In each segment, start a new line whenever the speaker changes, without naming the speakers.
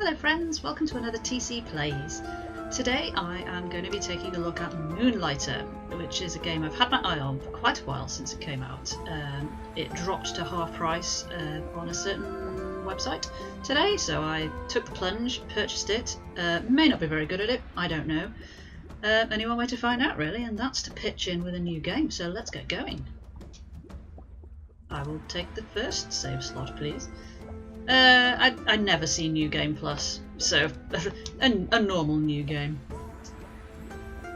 Hello friends, welcome to another TC Plays. Today I am going to be taking a look at Moonlighter, which is a game I've had my eye on for quite a while since it came out. It dropped to half price on a certain website today, so I took the plunge, purchased it. May not be very good at it, I don't know. Only one way to find out really, and that's to pitch in with a new game, so let's get going. I will take the first save slot, please. I never see New Game Plus, so a normal new game.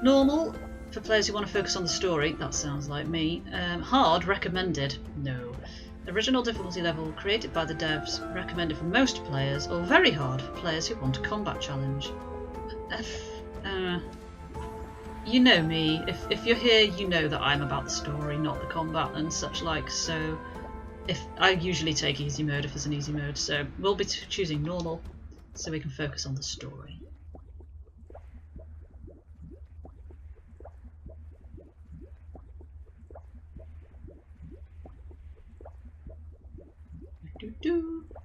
Normal, for players who want to focus on the story, that sounds like me. Hard, recommended, no. Original difficulty level, created by the devs, recommended for most players, or very hard for players who want a combat challenge. You know me, if you're here you know that I'm about the story, not the combat and such like, so I usually take easy mode if there's an easy mode, so we'll be choosing normal so we can focus on the story.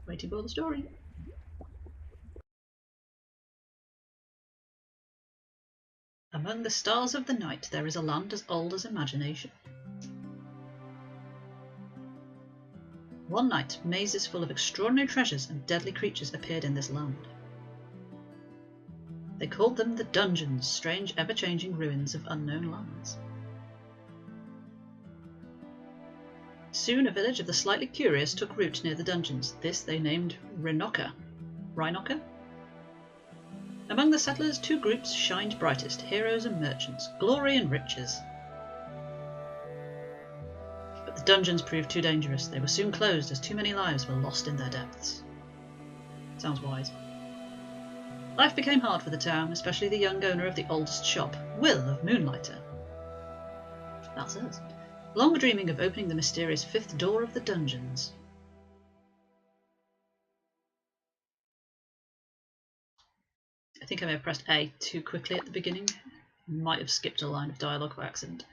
Waiting for the story. Among the stars of the night there is a land as old as imagination. One night, mazes full of extraordinary treasures and deadly creatures appeared in this land. They called them the dungeons, strange ever-changing ruins of unknown lands. Soon a village of the slightly curious took root near the dungeons. This they named Rinoka. Among the settlers, two groups shined brightest, heroes and merchants, glory and riches. The dungeons proved too dangerous. They were soon closed as too many lives were lost in their depths. Sounds wise. Life became hard for the town, especially the young owner of the oldest shop, Will of Moonlighter. That's us. Long dreaming of opening the mysterious fifth door of the dungeons. I think I may have pressed A too quickly at the beginning. Might have skipped a line of dialogue by accident.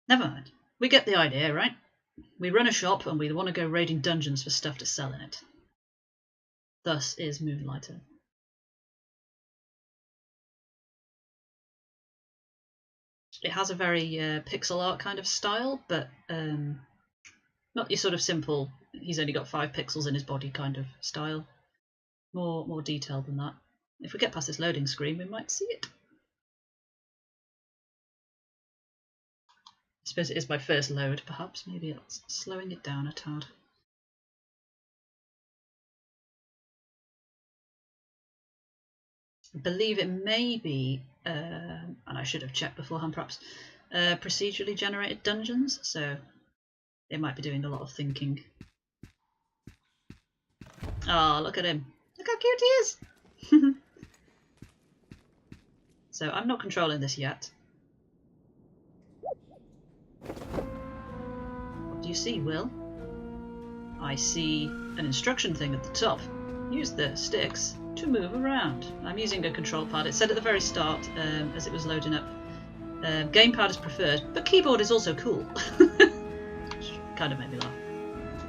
Never mind. We get the idea, right? We run a shop and we want to go raiding dungeons for stuff to sell in it. Thus is Moonlighter. It has a very pixel art kind of style, but not your sort of simple, he's only got 5 pixels in his body kind of style. More detailed than that. If we get past this loading screen, we might see it. I suppose it is my first load, perhaps. Maybe it's slowing it down a tad. I believe it may be, and I should have checked beforehand perhaps, procedurally generated dungeons, so it might be doing a lot of thinking. Oh, look at him. Look how cute he is! So I'm not controlling this yet. What do you see, Will? I see an instruction thing at the top. Use the sticks to move around. I'm using a control pad. It said at the very start, as it was loading up, gamepad is preferred, but keyboard is also cool. Which kind of made me laugh.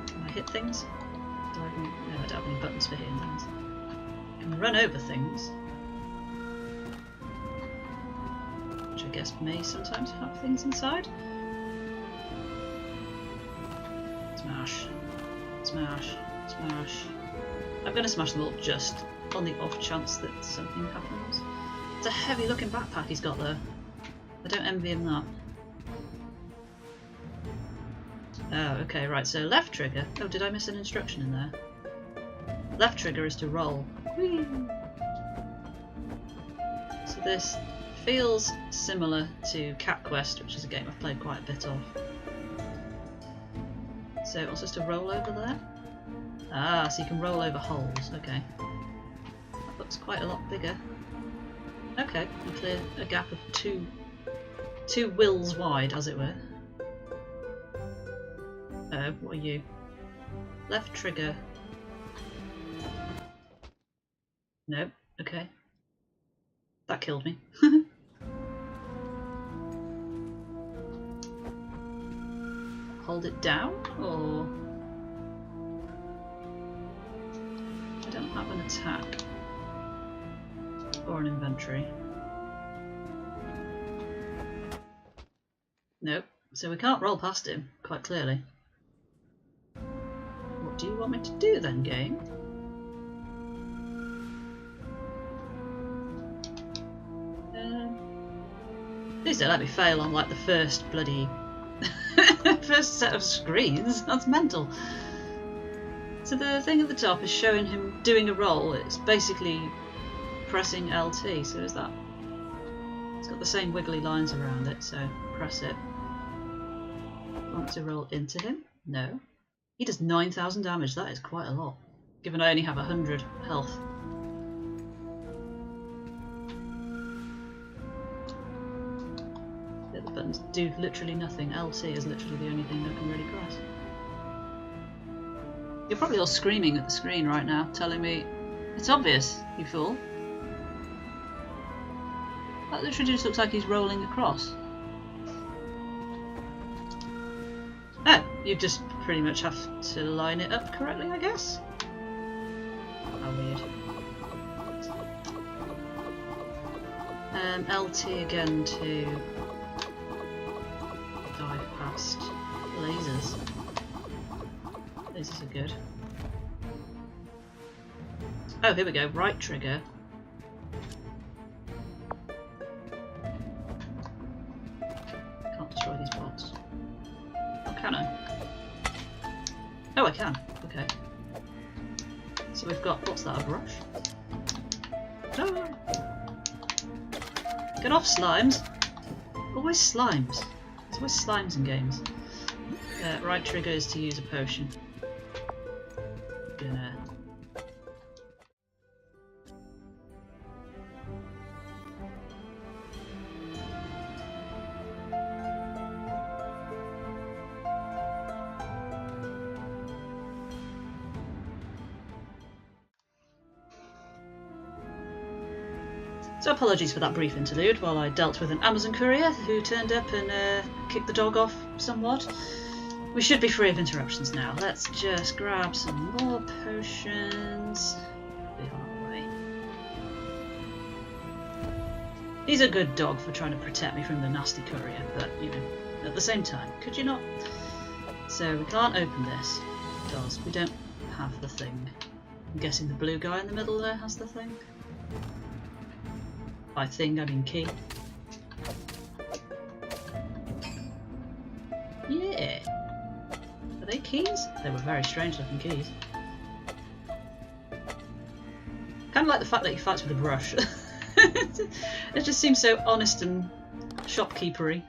Can I hit things? No, I don't have any buttons for hitting things. I can run over things, which I guess may sometimes have things inside. Smash. Smash. Smash. I'm going to smash them all just on the off chance that something happens. It's a heavy looking backpack he's got there. I don't envy him that. Oh, okay, right, so left trigger. Oh, did I miss an instruction in there? Left trigger is to roll. Whee! So this feels similar to Cat Quest, which is a game I've played quite a bit of. So it wants us to roll over there? Ah, so you can roll over holes, okay. That looks quite a lot bigger. Okay, you clear a gap of two wills wide, as it were. What are you? Left trigger. Nope, okay. That killed me. Hold it down, or... I don't have an attack. or an inventory? Nope. So we can't roll past him, quite clearly. What do you want me to do then, game? Please don't let me fail on like the first bloody first set of screens. That's mental. So the thing at the top is showing him doing a roll. It's basically pressing LT. So is that? It's got the same wiggly lines around it. So press it. Want to roll into him? No. He does 9,000 damage. That is quite a lot, given I only have 100 health. The other buttons do literally nothing. LT is literally the only thing I can really press. You're probably all screaming at the screen right now, telling me, it's obvious, you fool. That literally just looks like he's rolling across. Oh, you just pretty much have to line it up correctly, I guess? How weird. LT again to dive past lasers. Lasers are good. Oh, here we go. Right trigger. Can't destroy these bots. Oh, can I? Oh, I can. Okay. So we've got, what's that, a brush? Oh. Get off, slimes! Always slimes. There's always slimes in games. Right trigger is to use a potion. Gonna... So apologies for that brief interlude while I dealt with an Amazon courier who turned up and kicked the dog off somewhat. We should be free of interruptions now. Let's just grab some more potions. Be on our way. He's a good dog for trying to protect me from the nasty courier, but, you know, at the same time, could you not? So we can't open this because we don't have the thing. I'm guessing the blue guy in the middle there has the thing. By thing, I mean key. Yeah. Are they keys? They were very strange looking keys. Kind of like the fact that he fights with a brush. It just seems so honest and shopkeepery.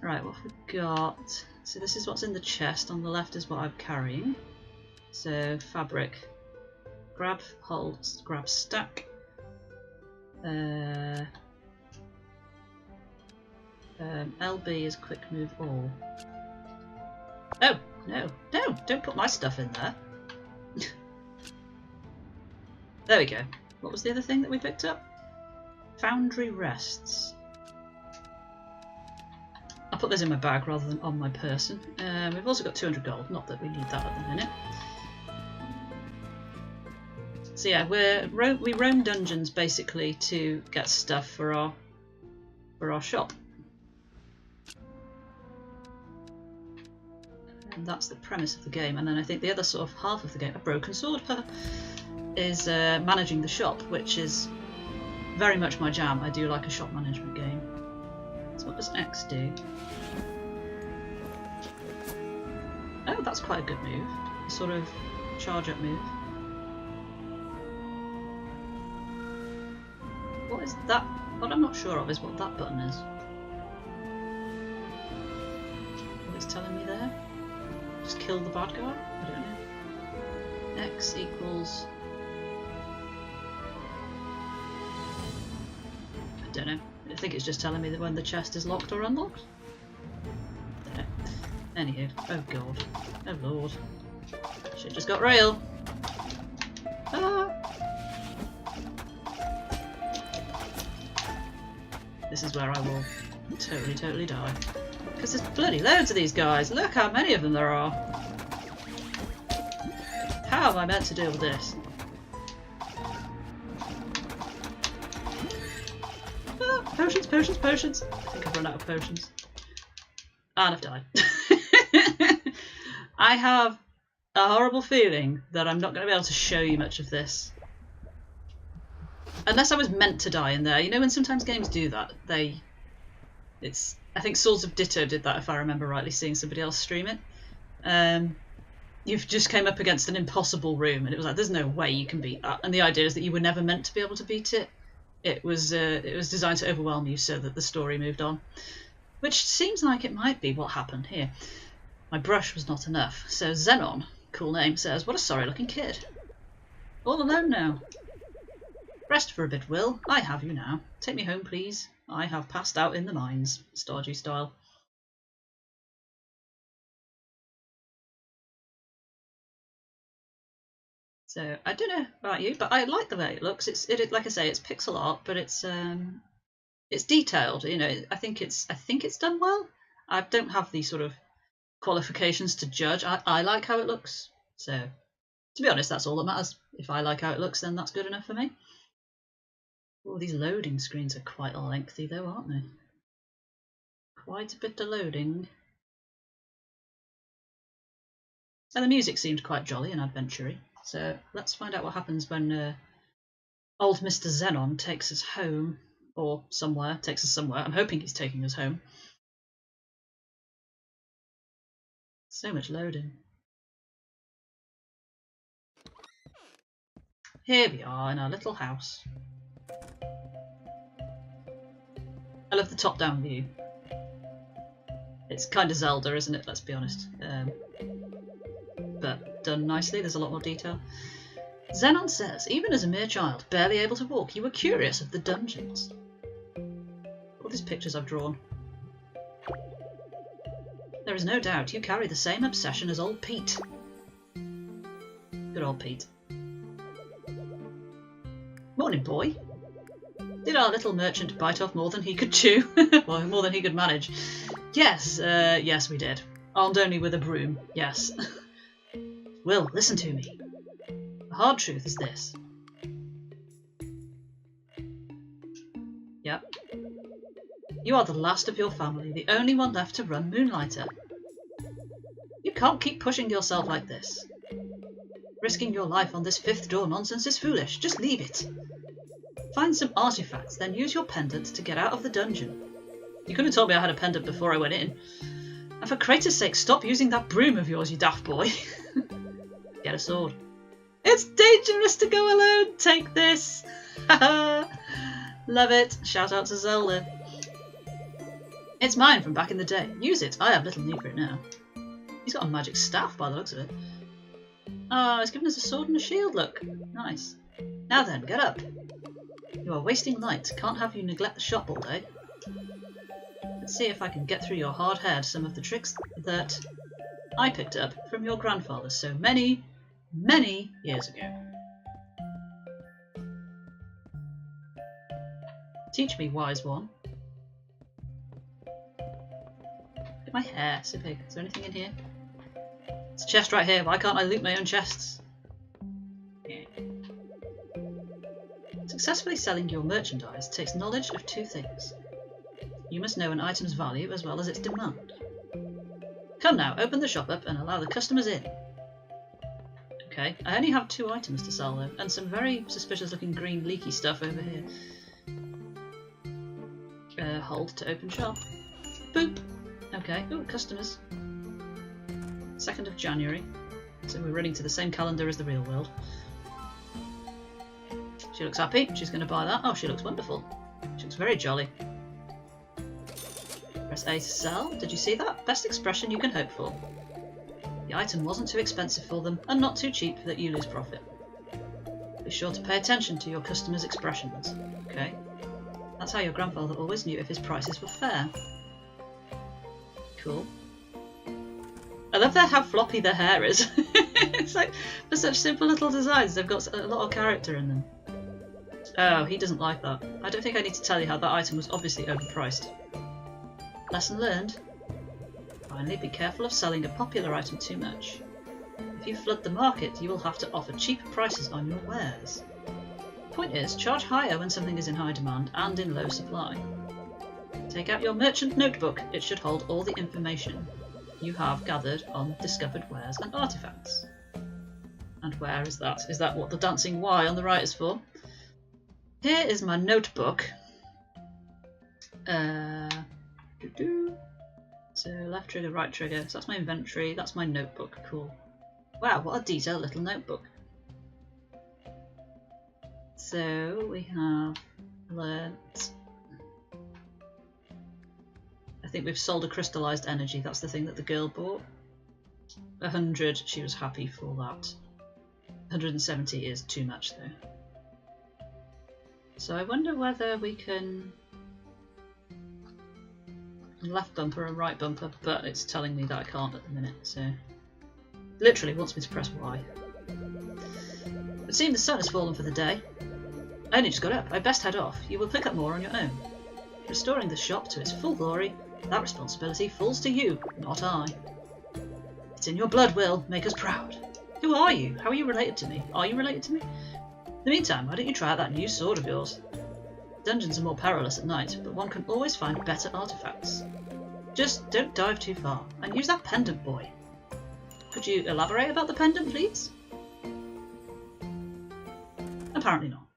Right, what have we got? So this is what's in the chest. On the left is what I'm carrying. So fabric. Grab, hold, grab, stack. LB is quick move all. Oh, no, no, don't put my stuff in there. There we go. What was the other thing that we picked up? Foundry rests. I'll put this in my bag rather than on my person. We've also got 200 gold, not that we need that at the minute. So yeah, we roam dungeons basically to get stuff for our shop. And that's the premise of the game. And then I think the other sort of half of the game, a broken sword, is managing the shop, which is very much my jam. I do like a shop management game. So what does X do? Oh, that's quite a good move. A sort of charge up move. What is that? What I'm not sure of is what that button is. What it's telling me there? Just kill the bad guy? I don't know. X equals... I don't know. I think it's just telling me that when the chest is locked or unlocked. I don't know. Anywho. Oh god. Oh lord. Shit just got real. Ah! This is where I will totally die. Because there's bloody loads of these guys. Look how many of them there are. How am I meant to deal with this? Potions, potions, potions. I think I've run out of potions. And I've died. I have a horrible feeling that I'm not going to be able to show you much of this. Unless I was meant to die in there. You know when sometimes games do that? I think Swords of Ditto did that, if I remember rightly, seeing somebody else stream it. You've just came up against an impossible room and it was like, there's no way you can beat that. And the idea is that you were never meant to be able to beat it. It was designed to overwhelm you so that the story moved on. Which seems like it might be what happened here. My brush was not enough. So Xenon, cool name, says, what a sorry looking kid. All alone now. Rest for a bit, Will. I have you now. Take me home, please. I have passed out in the mines. Stardew style. So I don't know about you, but I like the way it looks. It like I say, it's pixel art, but it's detailed. You know, I think it's done well. I don't have the sort of qualifications to judge. I like how it looks. So to be honest, that's all that matters. If I like how it looks, then that's good enough for me. Oh, these loading screens are quite lengthy though, aren't they? Quite a bit of loading. And the music seemed quite jolly and adventure-y. So let's find out what happens when old Mr. Xenon takes us home. Or somewhere. Takes us somewhere. I'm hoping he's taking us home. So much loading. Here we are in our little house. I love the top-down view. It's kind of Zelda, isn't it? Let's be honest. But done nicely. There's a lot more detail. Xenon says, even as a mere child, barely able to walk, you were curious of the dungeons. All these pictures I've drawn. There is no doubt you carry the same obsession as old Pete. Good old Pete. Morning, boy. Did our little merchant bite off more than he could chew? Well, more than he could manage. Yes, yes we did. Armed only with a broom, yes. Will, listen to me. The hard truth is this. Yep. You are the last of your family, the only one left to run Moonlighter. You can't keep pushing yourself like this. Risking your life on this fifth door nonsense is foolish. Just leave it. Find some artifacts, then use your pendant to get out of the dungeon. You could have told me I had a pendant before I went in. And for Kratos' sake, stop using that broom of yours, you daft boy. Get a sword. It's dangerous to go alone. Take this. Love it. Shout out to Zelda. It's mine from back in the day. Use it. I have little need for it now. He's got a magic staff by the looks of it. Oh, he's given us a sword and a shield, look. Nice. Now then, get up. You are wasting light. Can't have you neglect the shop all day. Let's see if I can get through your hard head some of the tricks that I picked up from your grandfather so many, many years ago. Teach me, wise one. Look at my hair, so big. Is there anything in here? It's a chest right here. Why can't I loot my own chests? Yeah. Successfully selling your merchandise takes knowledge of two things. You must know an item's value as well as its demand. Come now, open the shop up and allow the customers in. Okay, I only have 2 items to sell though, and some very suspicious looking green leaky stuff over here. Hold to open shop. Boop! Okay, ooh, customers. 2nd of January, so we're running to the same calendar as the real world. She looks happy, she's going to buy that. Oh, she looks wonderful. She looks very jolly. Press A to sell. Did you see that? Best expression you can hope for. The item wasn't too expensive for them, and not too cheap that you lose profit. Be sure to pay attention to your customers' expressions. Okay. That's how your grandfather always knew if his prices were fair. Cool. I love how floppy their hair is. It's like, for such simple little designs, they've got a lot of character in them. Oh, he doesn't like that. I don't think I need to tell you how that item was obviously overpriced. Lesson learned. Finally, be careful of selling a popular item too much. If you flood the market, you will have to offer cheaper prices on your wares. Point is, charge higher when something is in high demand and in low supply. Take out your merchant notebook. It should hold all the information you have gathered on discovered wares and artifacts. And where is that? Is that what the dancing Y on the right is for? Here is my notebook. So left trigger, right trigger. So that's my inventory. That's my notebook. Cool. Wow, what a detailed little notebook. So we have learnt. I think we've sold a crystallized energy. That's the thing that the girl bought. 100. She was happy for that. 170 is too much though. So I wonder whether we can left bumper and right bumper, but it's telling me that I can't at the minute, so literally wants me to press Y. It seems the sun has fallen for the day. I only just got up. I best head off. You will pick up more on your own. Restoring the shop to its full glory, that responsibility falls to you, not I. It's in your blood, Will. Make us proud. Who are you? How are you related to me? Are you related to me? In the meantime, why don't you try out that new sword of yours? Dungeons are more perilous at night, but one can always find better artifacts. Just don't dive too far, and use that pendant, boy. Could you elaborate about the pendant, please? Apparently not.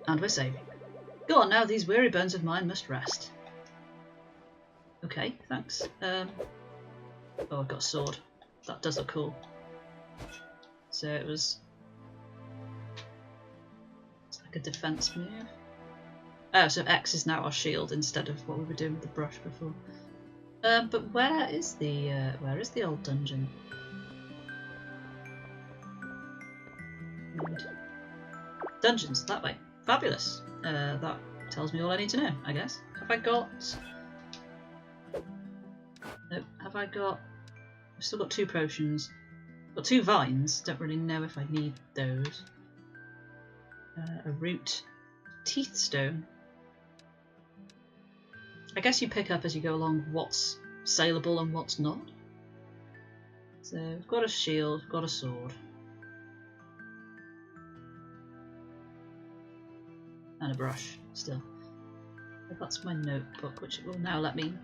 And we're saving. Go on now, these weary bones of mine must rest. Okay, thanks. Oh, I've got a sword. That does look cool. So it was... it's like a defense move. Oh, so X is now our shield instead of what we were doing with the brush before. But where is the old dungeon? Dungeons, that way. Fabulous. That tells me all I need to know, I guess. Have I got... nope. Have I got... I've still got 2 potions. Got 2 vines. Don't really know if I need those. A root. Teeth stone. I guess you pick up as you go along what's saleable and what's not. So I've got a shield, I've got a sword. And a brush, still. But that's my notebook, which it will now let me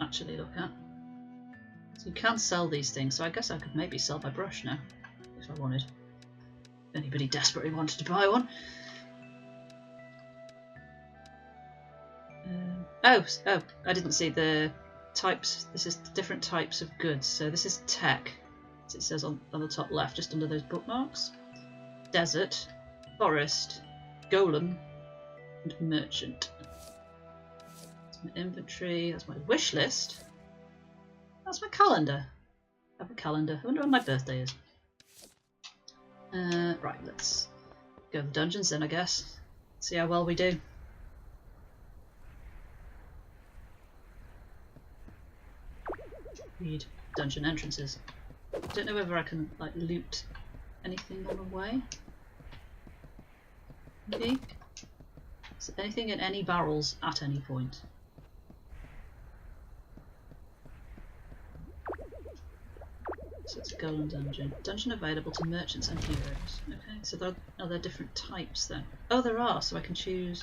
actually look at. So you can sell these things, so I guess I could maybe sell my brush now, if I wanted. If anybody desperately wanted to buy one. Oh, I didn't see the types. This is different types of goods. So this is tech, as it says on the top left, just under those bookmarks. Desert, forest, golem, and merchant. That's my inventory, that's my wish list. That's my calendar. I have a calendar. I wonder when my birthday is. Right, let's go to the dungeons then, I guess. See how well we do. Read dungeon entrances. Don't know whether I can like loot anything on the way. Maybe. Is there anything in any barrels at any point? So it's a golem dungeon. Dungeon available to merchants and heroes. Okay, so are there different types then? Oh, there are, so I can choose.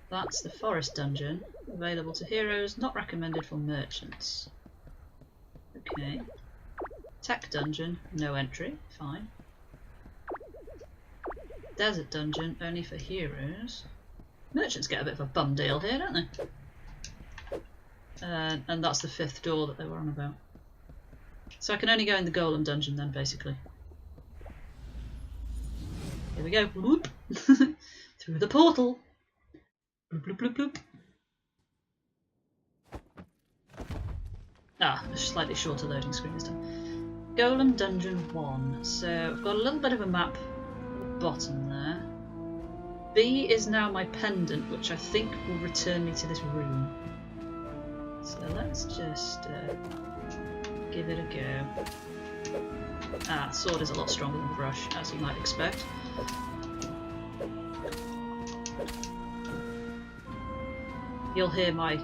That's the forest dungeon. Available to heroes, not recommended for merchants. Okay. Tech dungeon, no entry, fine. Desert dungeon, only for heroes. Merchants get a bit of a bum deal here, don't they? And that's the 5th door that they were on about. So I can only go in the golem dungeon then, basically. Here we go. Whoop. Through the portal. Bloop, bloop, bloop, bloop. Ah, a slightly shorter loading screen this time. Golem Dungeon 1. So I've got a little bit of a map at the bottom there. B is now my pendant, which I think will return me to this room. So let's just give it a go. Ah, sword is a lot stronger than the brush, as you might expect. You'll hear my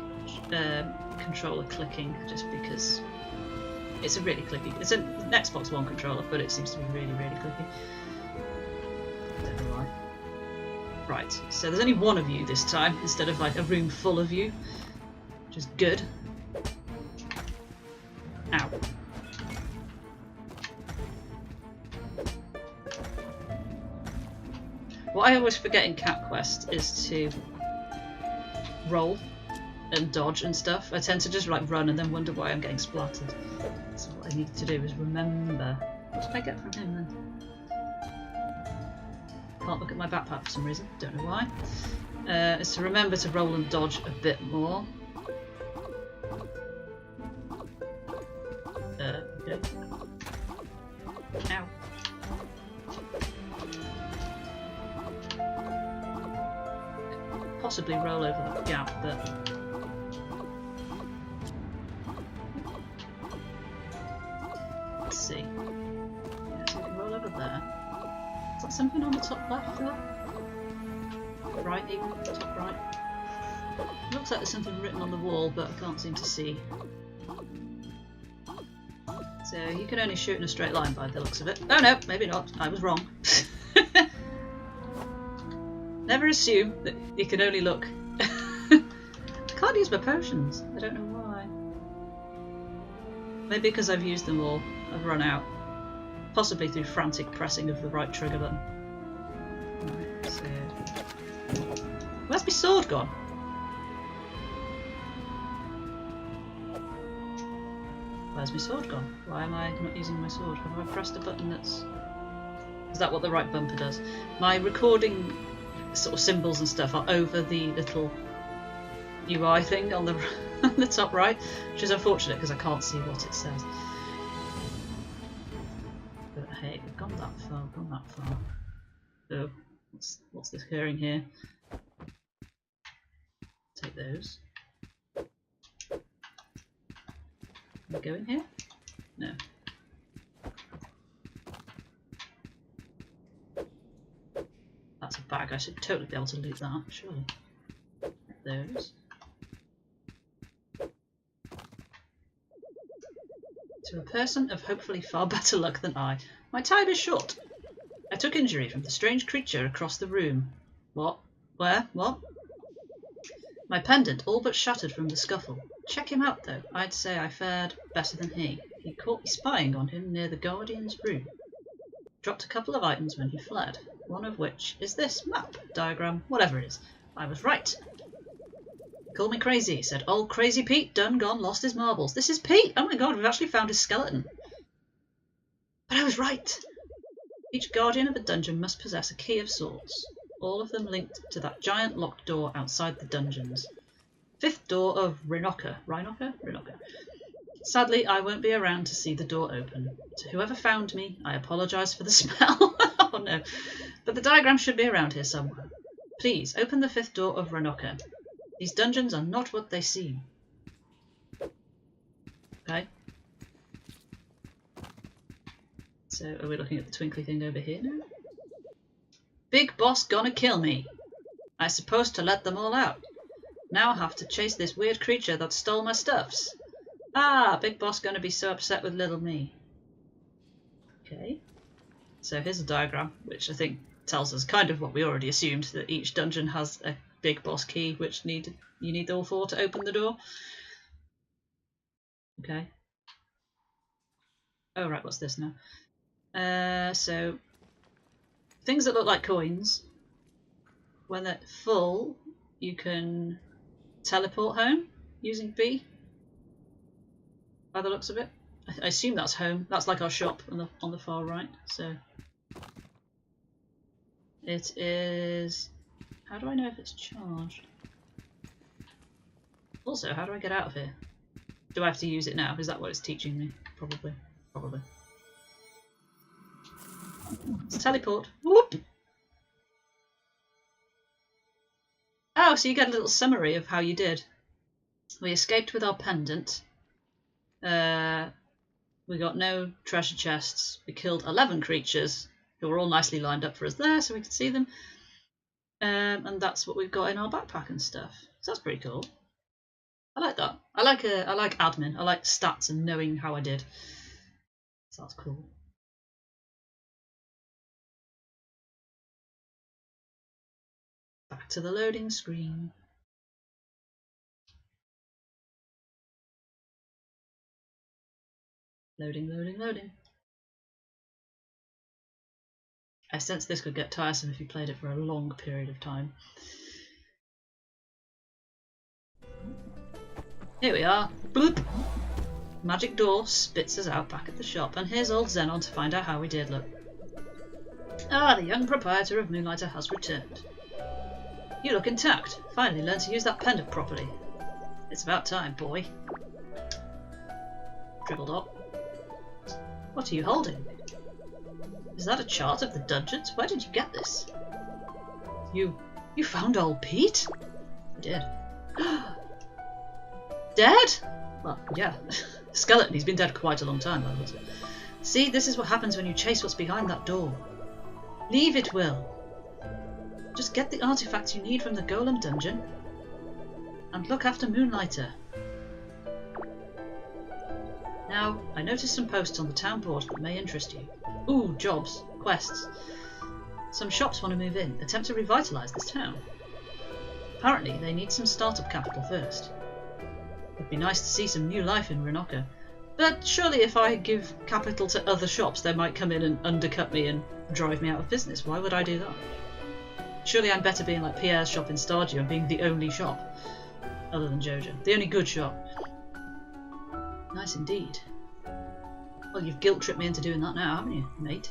controller clicking just because it's a really clicky. It's an Xbox One controller, but it seems to be really, really clicky. Don't know why. Right, so there's only one of you this time, instead of like a room full of you, which is good. Ow. What I always forget in Cat Quest is to roll and dodge and stuff. I tend to just like run and then wonder why I'm getting splattered. So what I need to do is remember. What did I get from him then? Can't look at my backpack for some reason, don't know why. Is to remember to roll and dodge a bit more. Okay. Ow. Possibly roll over that gap, but let's see. Yeah, so I can roll over there. Is that something on the top left there? Right, even top right. It looks like there's something written on the wall, but I can't seem to see. So you can only shoot in a straight line by the looks of it. Oh no, maybe not. I was wrong. Never assume that you can only look. I can't use my potions. I don't know why. Maybe because I've used them all. I've run out. Possibly through frantic pressing of the right trigger button. Right, so... Where's my sword gone? Where's my sword gone? Why am I not using my sword? Have I pressed a button that's... Is that what the right bumper does? My recording sort of symbols and stuff are over the little UI thing on the, on the top right, which is unfortunate because I can't see what it says. But hey, we've gone that far, Oh, what's this occurring here? Take those. Can we go in here? No. That's a bag. I should totally be able to loot that, surely. Those. To a person of hopefully far better luck than I, my time is short. I took injury from the strange creature across the room. What? Where? What? My pendant all but shattered from the scuffle. Check him out though. I'd say I fared better than he. He caught me spying on him near the Guardian's room. Dropped a couple of items when he fled. One of which is this map, diagram, whatever it is. I was right. Call me crazy, said old crazy Pete, done gone, lost his marbles. This is Pete! Oh my god, we've actually found his skeleton. But I was right. Each guardian of a dungeon must possess a key of sorts, all of them linked to that giant locked door outside the dungeons. Fifth door of Rinoka. Rinoka? Rinoka. Sadly, I won't be around to see the door open. To whoever found me, I apologise for the smell. Oh no. But the diagram should be around here somewhere. Please, open the fifth door of Rinoka. These dungeons are not what they seem. Okay. So, are we looking at the twinkly thing over here now? Big boss gonna kill me. I supposed to let them all out. Now I have to chase this weird creature that stole my stuffs. Ah, big boss gonna be so upset with little me. Okay. So here's a diagram, which I think tells us kind of what we already assumed, that each dungeon has a big boss key, which you need all four to open the door. Okay. Oh right, what's this now? So things that look like coins, when they're full, you can teleport home using B. By the looks of it, I assume that's home. That's like our shop on the far right. So it is. How do I know if it's charged? Also, how do I get out of here? Do I have to use it now? Is that what it's teaching me? Probably. Probably. Let's teleport. Whoop! Oh, so you get a little summary of how you did. We escaped with our pendant. We got no treasure chests. We killed 11 creatures who were all nicely lined up for us there so we could see them. And that's what we've got in our backpack and stuff. So that's pretty cool. I like that. I like admin. I like stats and knowing how I did. So that's cool. Back to the loading screen. Loading, loading, loading. I sense this could get tiresome if you played it for a long period of time. Here we are. Bloop! Magic door spits us out back at the shop, and here's old Xenon to find out how we did look. Ah, the young proprietor of Moonlighter has returned. You look intact. Finally learned to use that pendant properly. It's about time, boy. Dribbled up. What are you holding? Is that a chart of the dungeons? Where did you get this? You found old Pete? I did. Dead? Well, yeah. Skeleton, he's been dead quite a long time, by the way. See, this is what happens when you chase what's behind that door. Leave it, Will. Just get the artifacts you need from the Golem dungeon and look after Moonlighter. Now, I noticed some posts on the town board that may interest you. Ooh, jobs, quests. Some shops want to move in, attempt to revitalise this town. Apparently, they need some startup capital first. It'd be nice to see some new life in Renoka, but surely if I give capital to other shops, they might come in and undercut me and drive me out of business. Why would I do that? Surely I'm better being like Pierre's shop in Stardew and being the only shop, other than Jojo. The only good shop. Nice indeed. Well, you've guilt-tripped me into doing that now, haven't you, mate?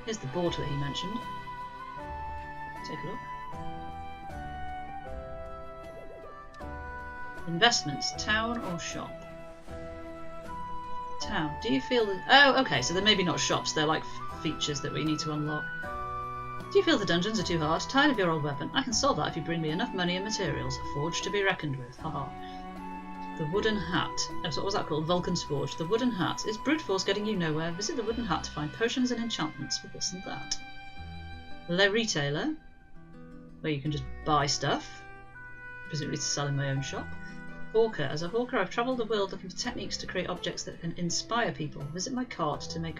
Here's the board that he mentioned. Take a look. Investments, town or shop? Town. Do you feel that... Oh, okay, so they're maybe not shops, they're like features that we need to unlock. Do you feel the dungeons are too hard? Tired of your old weapon? I can solve that if you bring me enough money and materials. A forge to be reckoned with. Haha. The wooden hat. Oh, so what was that called? Vulcan's Forge. The wooden hat. Is brute force getting you nowhere? Visit the wooden hat to find potions and enchantments for this and that. Le Retailer, where you can just buy stuff, presumably to sell in my own shop. Hawker. As a hawker, I've travelled the world looking for techniques to create objects that can inspire people. Visit my cart to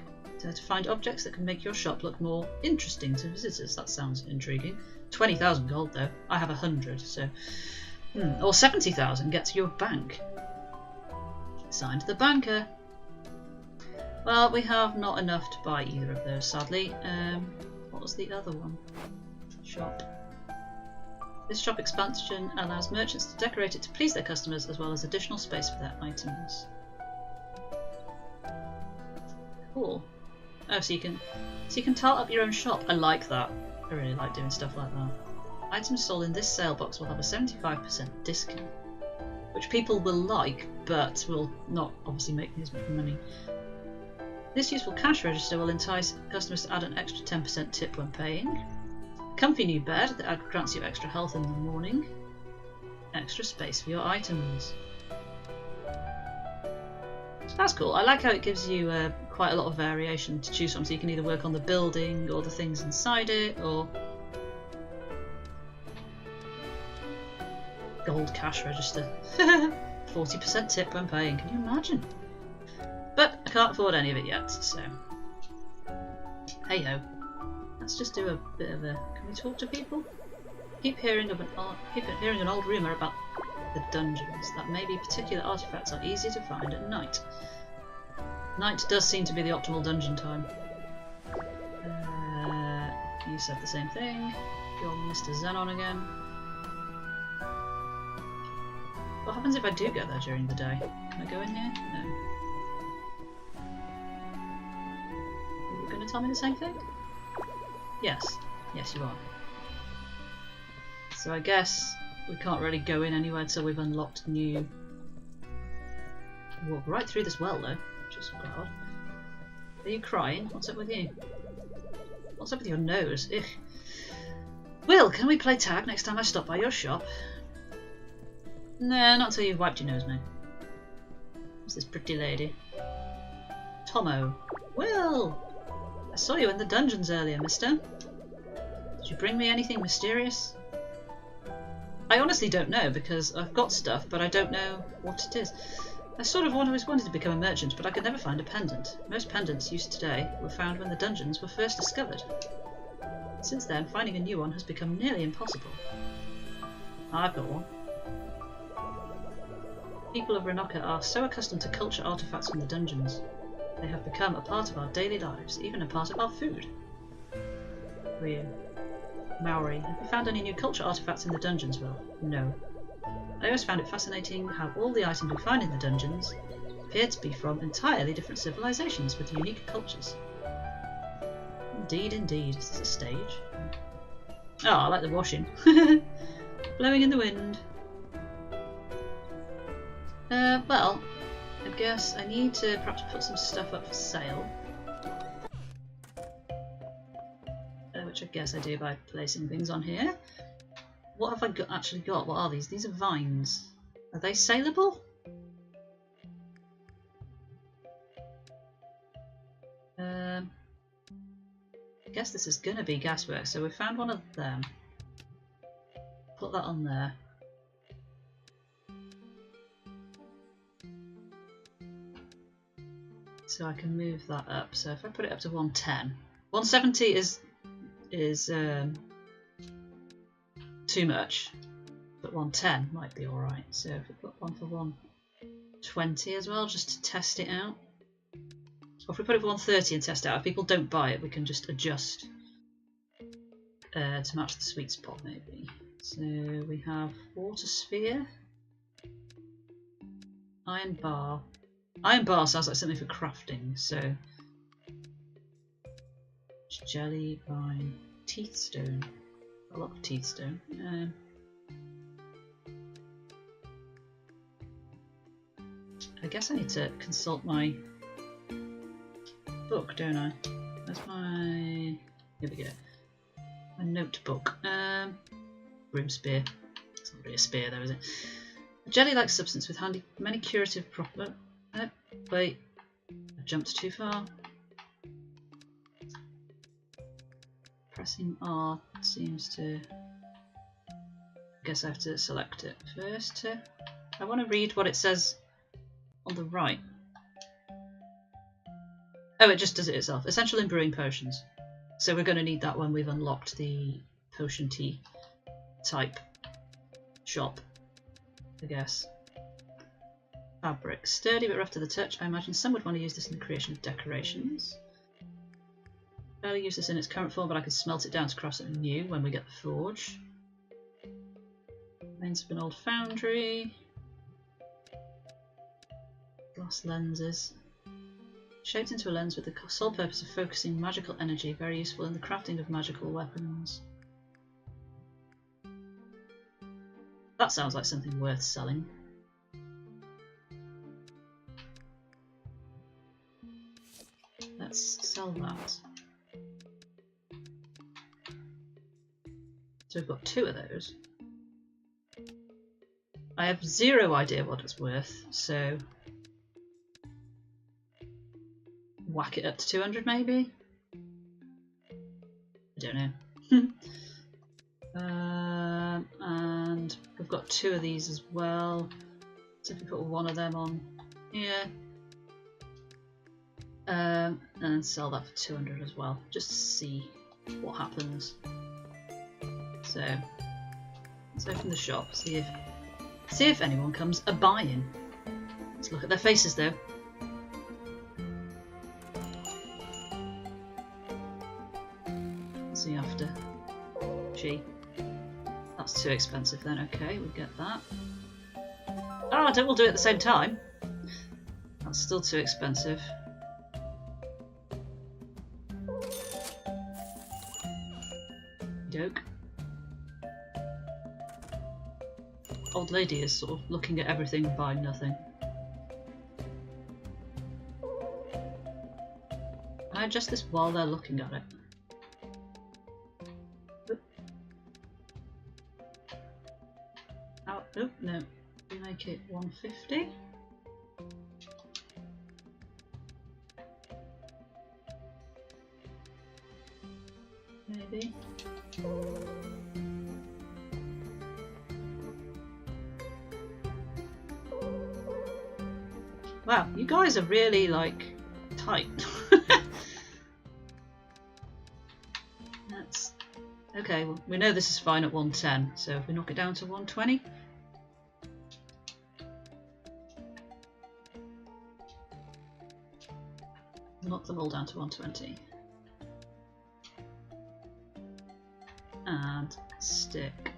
find objects that can make your shop look more interesting to visitors. That sounds intriguing. 20,000 gold though. I have 100, so... Or 70,000 gets your bank. Signed the banker. Well, we have not enough to buy either of those, sadly. What was the other one? Shop. This shop expansion allows merchants to decorate it to please their customers, as well as additional space for their items. Cool. Oh, so you can tile up your own shop. I like that. I really like doing stuff like that. Items sold in this sale box will have a 75% discount, which people will like, but will not obviously make as much money. This useful cash register will entice customers to add an extra 10% tip when paying. Comfy new bed that grants you extra health in the morning. Extra space for your items. So that's cool. I like how it gives you quite a lot of variation to choose from, so you can either work on the building or the things inside it, or... Gold cash register. 40% tip when paying. Can you imagine? But I can't afford any of it yet, so... Hey ho. Let's just do a bit of a... Can we talk to people? Keep hearing an old rumour about the dungeons, that maybe particular artifacts are easier to find at night. Night does seem to be the optimal dungeon time. You said the same thing. You're Mr. Xenon again. What happens if I do get there during the day? Can I go in here? No. Are you going to tell me the same thing? Yes. Yes, you are. So I guess we can't really go in anywhere until we've unlocked new... Walk right through this well though, which is quite odd. Are you crying? What's up with you? What's up with your nose? Ugh. Will, can we play tag next time I stop by your shop? Nah, not until you've wiped your nose, mate. What's this pretty lady? Tomo. Will! I saw you in the dungeons earlier, mister. Did you bring me anything mysterious? I honestly don't know, because I've got stuff, but I don't know what it is. I sort of always wanted to become a merchant, but I could never find a pendant. Most pendants used today were found when the dungeons were first discovered. Since then, finding a new one has become nearly impossible. I've got one. People of Renoka are so accustomed to culture artifacts from the dungeons. They have become a part of our daily lives, even a part of our food. Weird. Maori, have you found any new culture artifacts in the dungeons, Will? No. I always found it fascinating how all the items we find in the dungeons appear to be from entirely different civilizations with unique cultures. Indeed, indeed. Is this a stage? Oh, I like the washing. Blowing in the wind. Well, I guess I need to perhaps put some stuff up for sale. Which I guess I do by placing things on here. What have I actually got? What are these? These are vines. Are they saleable? I guess this is going to be gasworks, so we found one of them. Put that on there. So I can move that up. So if I put it up to 110, 170 is too much, but 110 might be alright. So if we put one for 120 as well, just to test it out. Or if we put it for 130 and test it out, if people don't buy it, we can just adjust to match the sweet spot maybe. So we have water sphere, iron bar. Iron bar sounds like something for crafting, so jelly, vine, teeth stone. A lot of teeth stone. I guess I need to consult my book, don't I? That's my... Here we go. My notebook. Broom spear. It's not really a spear though, is it? A jelly-like substance with many curative properties. Wait, I jumped too far. Pressing R seems to... I guess I have to select it first. I want to read what it says on the right. Oh, it just does it itself. Essential in brewing potions. So we're going to need that when we've unlocked the potion tea type shop, I guess. Fabric. Sturdy but rough to the touch. I imagine some would want to use this in the creation of decorations. Barely use this in its current form, but I could smelt it down to craft something new when we get the forge. Remains of an old foundry. Glass lenses. Shaped into a lens with the sole purpose of focusing magical energy, very useful in the crafting of magical weapons. That sounds like something worth selling. Let's sell that. So we've got two of those. I have zero idea what it's worth, so whack it up to 200 maybe? I don't know. And we've got two of these as well. So if we put one of them on here, and sell that for 200 as well, just to see what happens. So let's open the shop, see if anyone comes a buying. Let's look at their faces though. See after she. That's too expensive then. Okay, we'll get that. Oh, we'll do it at the same time. That's still too expensive. Doke. Old lady is sort of looking at everything and buying nothing. Can I adjust this while they're looking at it? Oh, no. We make it 150. Maybe. Wow, you guys are really like tight. Let's Okay, well, we know this is fine at 110, so if we knock it down to 120. Knock them all down to 120. And stick.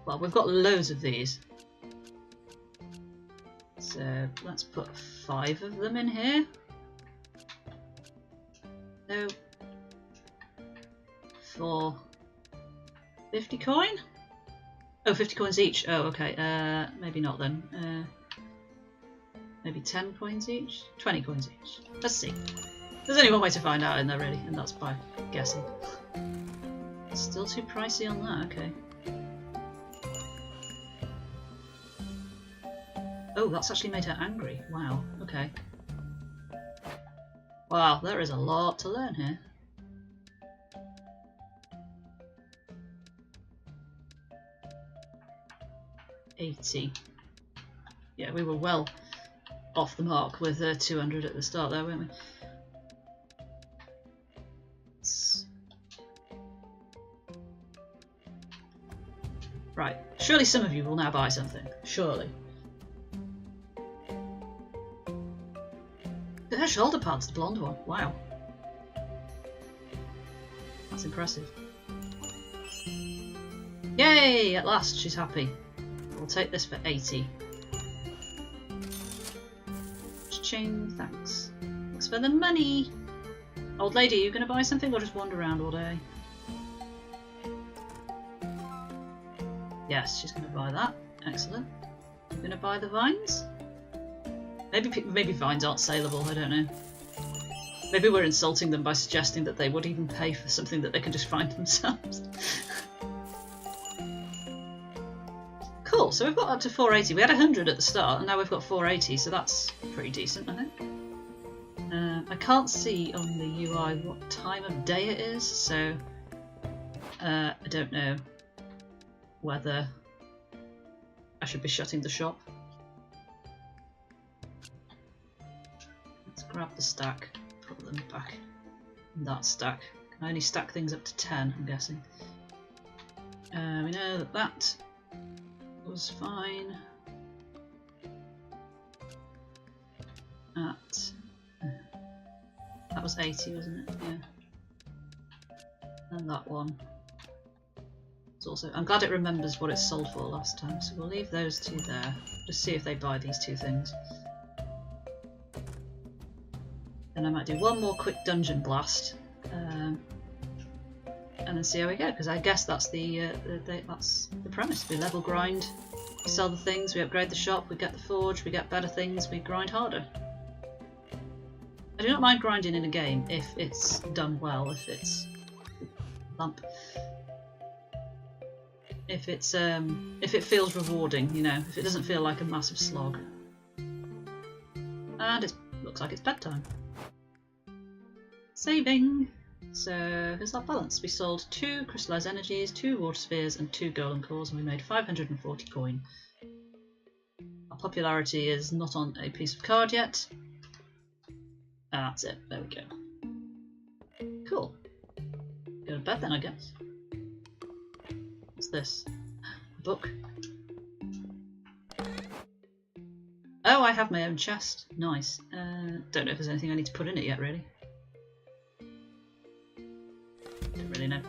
Well, we've got loads of these. So let's put 5 of them in here. No. For 50 coin? Oh, 50 coins each. Oh, okay. Maybe not then. Maybe 10 coins each? 20 coins each. Let's see. There's only one way to find out in there, really, and that's by guessing. It's still too pricey on that, okay. Oh, that's actually made her angry. Wow, okay. Wow, there is a lot to learn here. $80. Yeah, we were well off the mark with 200 at the start there, weren't we? Right, surely some of you will now buy something. Surely. Her shoulder pads, the blonde one. Wow. That's impressive. Yay! At last, she's happy. We'll take this for 80. Cha-ching, thanks. Thanks for the money. Old lady, are you going to buy something or just wander around all day? Yes, she's going to buy that. Excellent. You're going to buy the vines? Maybe vines aren't saleable, I don't know. Maybe we're insulting them by suggesting that they would even pay for something that they can just find themselves. Cool, so we've got up to 480. We had 100 at the start and now we've got 480, so that's pretty decent, I think. I can't see on the UI what time of day it is, so I don't know whether I should be shutting the shop. Let's grab the stack, put them back in that stack. Can I only stack things up to 10, I'm guessing. We know that that was fine. That was 80, wasn't it? Yeah. And that one. It's also. I'm glad it remembers what it sold for last time, so we'll leave those two there. Just see if they buy these two things. Then I might do one more quick dungeon blast, and then see how we go. Because I guess that's that's the premise. We level grind, we sell the things, we upgrade the shop, we get the forge, we get better things, we grind harder. I do not mind grinding in a game if it's done well, if it's if it feels rewarding, you know, if it doesn't feel like a massive slog. And it looks like it's bedtime. Saving. So here's our balance. We sold 2 crystallized energies, 2 water spheres, and 2 golden cores, and we made 540 coin. Our popularity is not on a piece of card yet. That's it. There we go. Cool. Go to bed then, I guess. What's this? A book. Oh, I have my own chest. Nice. Don't know if there's anything I need to put in it yet, really. Don't really know.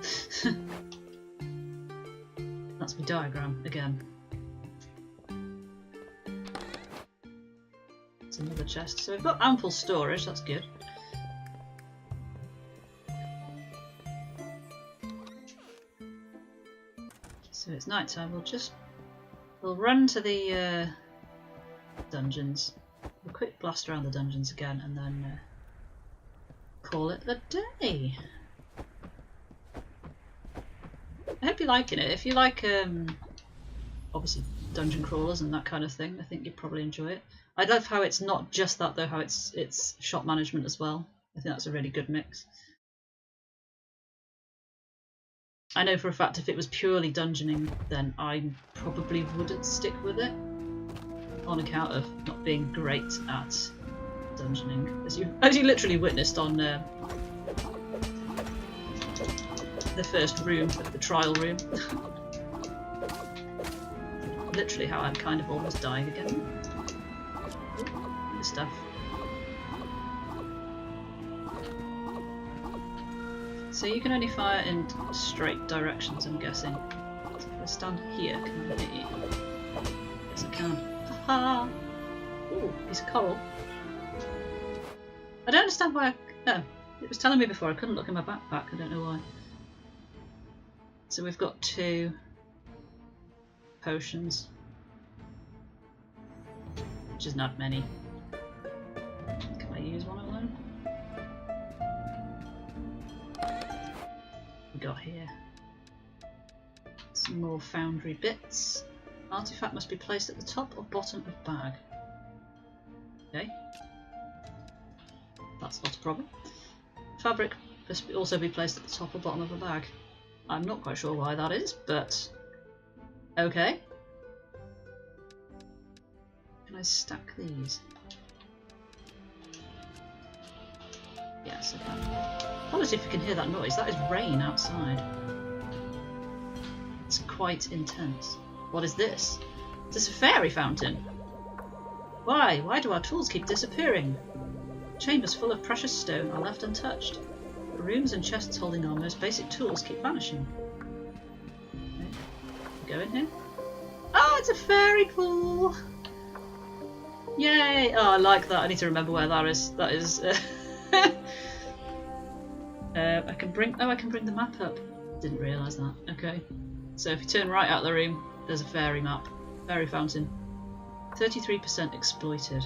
That's my diagram again. It's another chest. So we've got ample storage, that's good. So it's night time. We'll run to the dungeons. We'll quick blast around the dungeons again and then call it a day. I hope you're liking it. If you like obviously dungeon crawlers and that kind of thing, I think you'd probably enjoy it. I love how it's not just that though, how it's shop management as well. I think that's a really good mix. I know for a fact if it was purely dungeoning, then I probably wouldn't stick with it on account of not being great at dungeoning, as you literally witnessed on the first room of the trial room. Literally how I'm kind of almost dying again. Ooh, this stuff. So you can only fire in straight directions, I'm guessing. So if I stand here, can I hit you? Yes, I can. Haha! Ooh, piece of coral. I don't understand why no, it was telling me before I couldn't look in my backpack, I don't know why. So we've got 2 potions. Which is not many. Can I use one of them? We got here some more foundry bits. Artifact must be placed at the top or bottom of bag. Okay, that's not a problem. Fabric must also be placed at the top or bottom of a bag. I'm not quite sure why that is, but okay. Can I stack these? Yes, I can. Apologies if you can hear that noise. That is rain outside. It's quite intense. What is this? Is this a fairy fountain? Why? Why do our tools keep disappearing? Chambers full of precious stone are left untouched. The rooms and chests holding our most basic tools keep vanishing. Okay. Go in here. Oh, it's a fairy pool! Yay! Oh, I like that. I need to remember where that is. That is. I can bring. Oh, I can bring the map up. Didn't realise that. Okay. So if you turn right out of the room, there's a fairy map, fairy fountain. 33% exploited.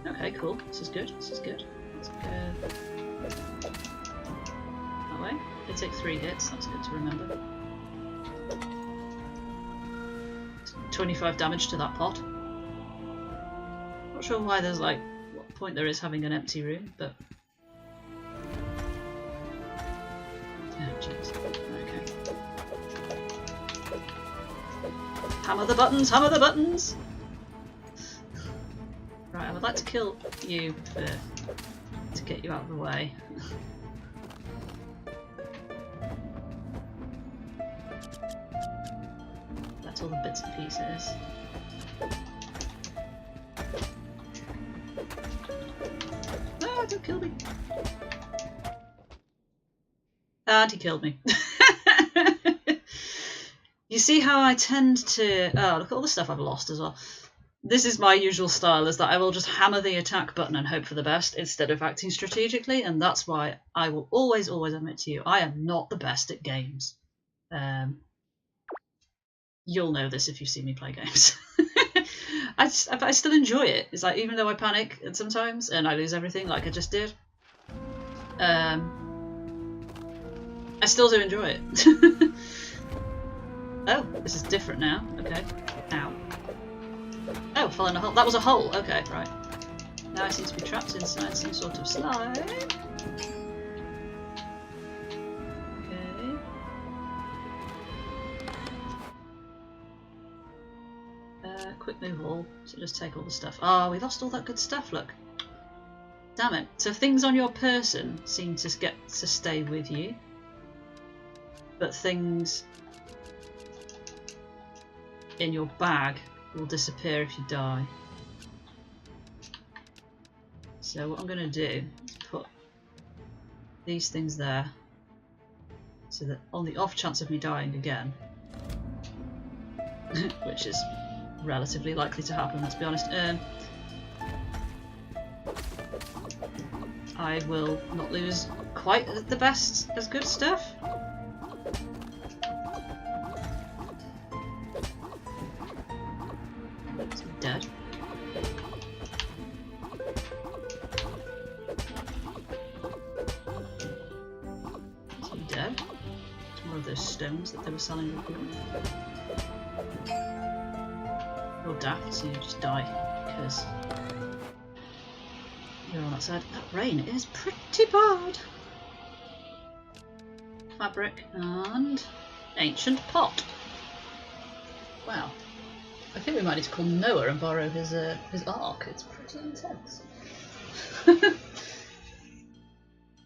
Okay, cool. This is good. This is good. Let's go that way. They take 3 hits. That's good to remember. 25 damage to that pot. Not sure why there's like what point there is having an empty room, but oh jeez. Okay. Hammer the buttons, hammer the buttons! Right, I would like to kill you to get you out of the way. That's all the bits and pieces. No, don't kill me! And he killed me. You see how I tend to... Oh, look at all the stuff I've lost as well. This is my usual style, is that I will just hammer the attack button and hope for the best instead of acting strategically, and that's why I will always admit to you, I am not the best at games. You'll know this if you see me play games. I still enjoy it. It's like, even though I panic sometimes and I lose everything like I just did, I still do enjoy it. Oh, this is different now. Okay. Ow. Oh, fell in a hole. That was a hole. Okay, right. Now I seem to be trapped inside some sort of slime. Okay. Quick move all. So just take all the stuff. Oh, we lost all that good stuff, look. Damn it. So things on your person seem to get to stay with you. But things in your bag will disappear if you die. So what I'm going to do is put these things there, so that on the off chance of me dying again, which is relatively likely to happen, let's be honest, I will not lose quite the best as good stuff. Dead. Is he dead? It's one of those stones that they were selling before. You're daft, so you just die because you're on that side. That rain is pretty bad. Fabric and ancient pot. Wow. I think we might need to call Noah and borrow his ark. It's pretty intense.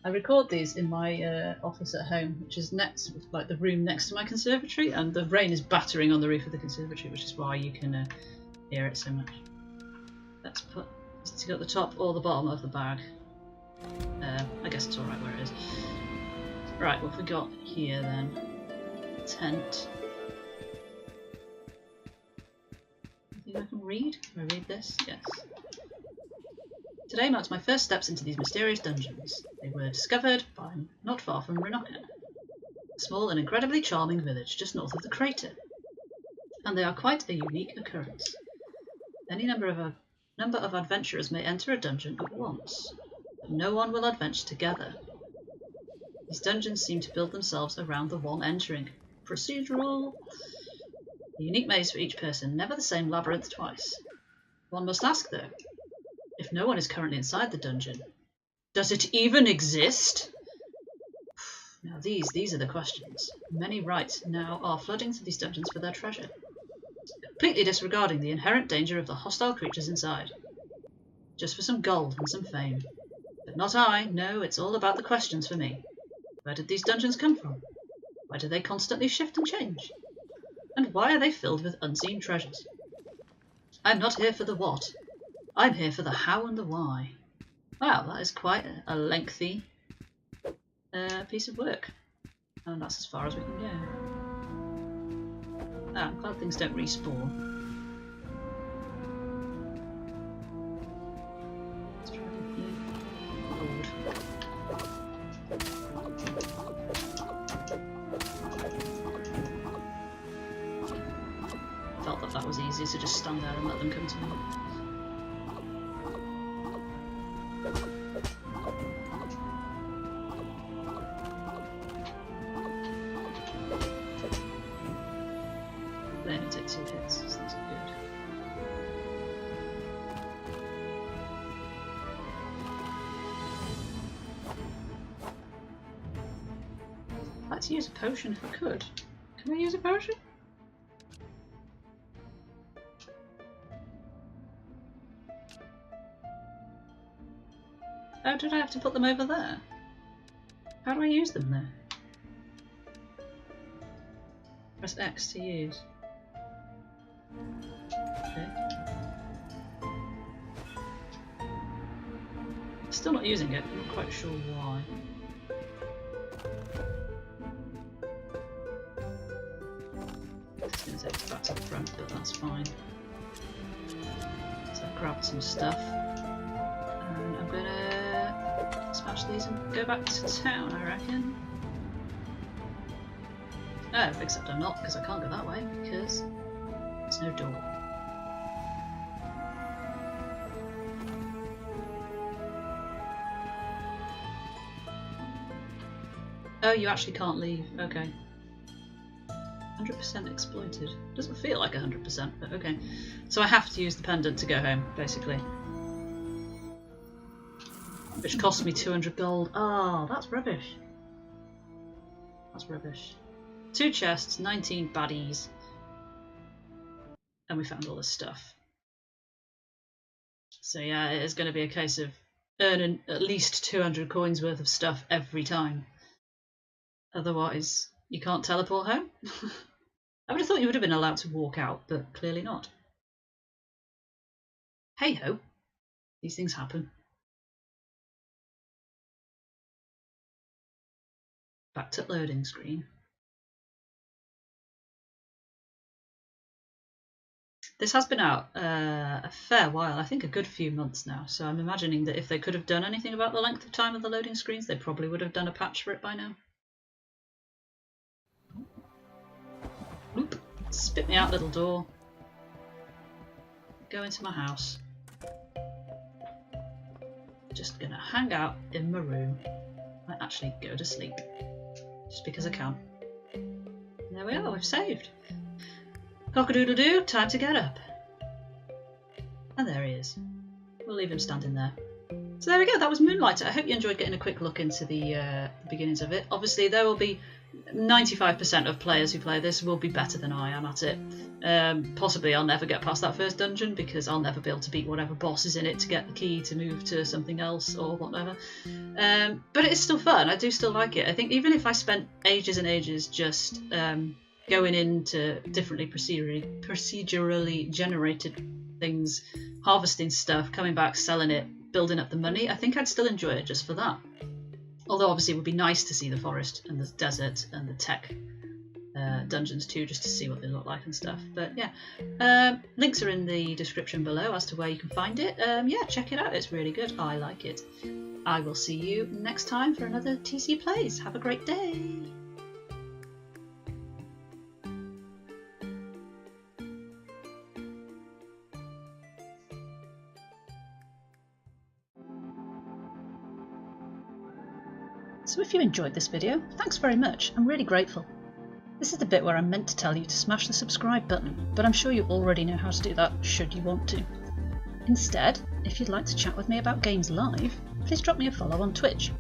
I record these in my office at home, which is next, like the room next to my conservatory, and the rain is battering on the roof of the conservatory, which is why you can hear it so much. Let's put it at the top or the bottom of the bag. I guess it's alright where it is. Right, what have we got here then? Tent. Anything I can read? Can I read this? Yes. Today marks my first steps into these mysterious dungeons. They were discovered by not far from Renocken, a small and incredibly charming village just north of the crater. And they are quite a unique occurrence. Any number of adventurers may enter a dungeon at once, but no one will adventure together. These dungeons seem to build themselves around the one entering. Procedural. A unique maze for each person, never the same labyrinth twice. One must ask though, if no one is currently inside the dungeon, does it even exist? Now these are the questions. Many right now are flooding to these dungeons for their treasure, completely disregarding the inherent danger of the hostile creatures inside. Just for some gold and some fame. But not I, no, it's all about the questions for me. Where did these dungeons come from? Why do they constantly shift and change? And why are they filled with unseen treasures? I'm not here for the what. I'm here for the how and the why. Wow, that is quite a lengthy piece of work. And that's as far as we can go. Ah, I'm glad things don't respawn. Let's try load. Felt that was easy to just stand there and let them come to me. They only take 2 hits, so that's good. I'd like to use a potion if I could. Can I use a potion? Oh, did I have to put them over there? How do I use them there? Press X to use. Okay. Still not using it, I'm not quite sure why. It's going to take us back to the front, but that's fine. So I've grabbed some stuff. And I'm going to smash these and go back to town, I reckon. Oh, except I'm not, because I can't go that way, because there's no door. Oh, you actually can't leave. Okay. 100% exploited. Doesn't feel like 100%, but okay. So I have to use the pendant to go home, basically. Which cost me 200 gold. Oh, that's rubbish. That's rubbish. 2 chests, 19 baddies. And we found all this stuff. So yeah, it is going to be a case of earning at least 200 coins worth of stuff every time. Otherwise, you can't teleport home. I would have thought you would have been allowed to walk out, but clearly not. Hey ho, these things happen. Back to loading screen. This has been out a fair while, I think a good few months now, so I'm imagining that if they could have done anything about the length of time of the loading screens, they probably would have done a patch for it by now. Oop. Spit me out, little door. Go into my house. Just gonna hang out in my room. Might actually go to sleep. Just because I can. There we are, we've saved. Cock-a-doodle-doo, time to get up. And there he is. We'll leave him standing there. So there we go, that was Moonlighter. I hope you enjoyed getting a quick look into the beginnings of it. Obviously there will be 95% of players who play this will be better than I am at it. Possibly I'll never get past that first dungeon because I'll never be able to beat whatever boss is in it to get the key to move to something else or whatever. But it's still fun. I do still like it. I think even if I spent ages and ages just going into differently procedurally generated things, harvesting stuff, coming back, selling it, building up the money, I think I'd still enjoy it just for that. Although obviously it would be nice to see the forest and the desert and the tech dungeons too, just to see what they look like and stuff. But yeah, links are in the description below as to where you can find it. Yeah, check it out, it's really good. I like it. I will see you next time for another TC Plays. Have a great day. So if you enjoyed this video, thanks very much, I'm really grateful. This is the bit where I meant to tell you to smash the subscribe button, but I'm sure you already know how to do that should you want to. Instead, if you'd like to chat with me about games live, please drop me a follow on Twitch.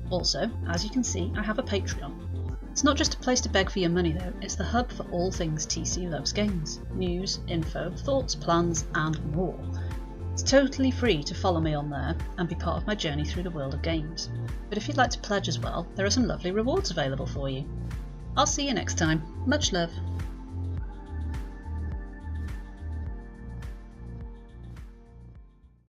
Also, as you can see, I have a Patreon. It's not just a place to beg for your money though, it's the hub for all things TC Loves Games. News, info, thoughts, plans and more. It's totally free to follow me on there and be part of my journey through the world of games. But if you'd like to pledge as well, there are some lovely rewards available for you. I'll see you next time. Much love.